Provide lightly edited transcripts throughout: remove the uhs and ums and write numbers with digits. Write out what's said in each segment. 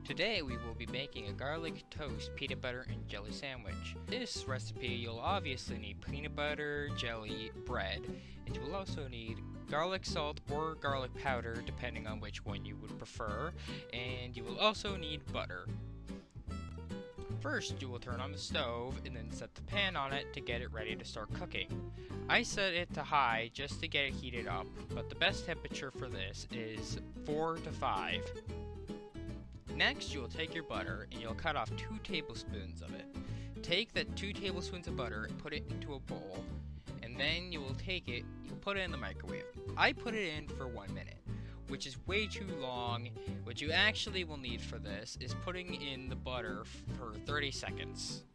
Today we will be making a garlic toast peanut butter and jelly sandwich. This recipe you'll obviously need peanut butter, jelly, bread, and you will also need garlic salt or garlic powder depending on which one you would prefer, and you will also need butter. First, you will turn on the stove and then set the pan on it to get it ready to start cooking. I set it to high just to get it heated up, but the best temperature for this is 4 to 5. Next, you will take your butter and you'll cut off 2 tablespoons of it. Take the 2 tablespoons of butter and put it into a bowl, and then you will take it, you'll put it in the microwave. I put it in for 1 minute, which is way too long. What you actually will need for this is putting in the butter for 30 seconds.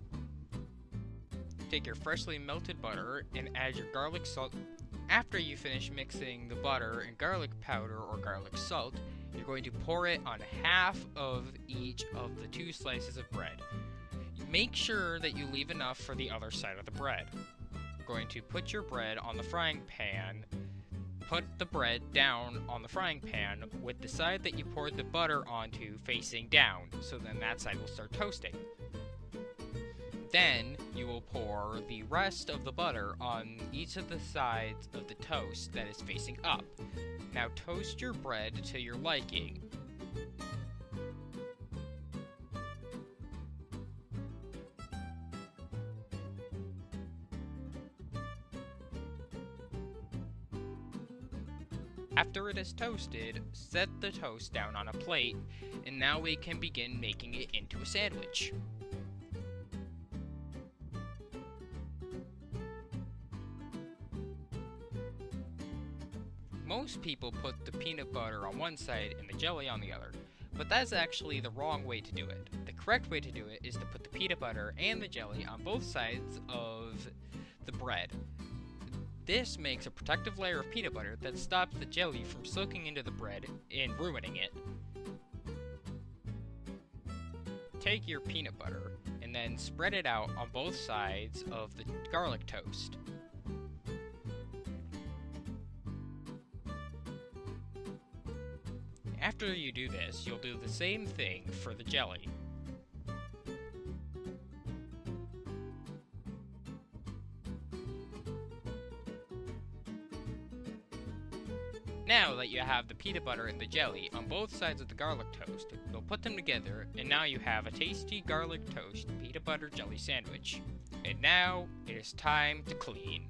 Take your freshly melted butter and add your garlic salt. After you finish mixing the butter and garlic powder or garlic salt, you're going to pour it on half of each of the 2 slices of bread. Make sure that you leave enough for the other side of the bread. You're going to put your bread on the frying pan. Put the bread down on the frying pan with the side that you poured the butter onto facing down, so then that side will start toasting. Then you will pour the rest of the butter on each of the sides of the toast that is facing up. Now toast your bread to your liking. After it is toasted, set the toast down on a plate, and now we can begin making it into a sandwich. Most people put the peanut butter on one side and the jelly on the other, but that's actually the wrong way to do it. The correct way to do it is to put the peanut butter and the jelly on both sides of the bread. This makes a protective layer of peanut butter that stops the jelly from soaking into the bread and ruining it. Take your peanut butter and then spread it out on both sides of the garlic toast. After you do this, you'll do the same thing for the jelly. Now that you have the peanut butter and the jelly on both sides of the garlic toast, you'll put them together, and now you have a tasty garlic toast peanut butter jelly sandwich. And now it is time to clean.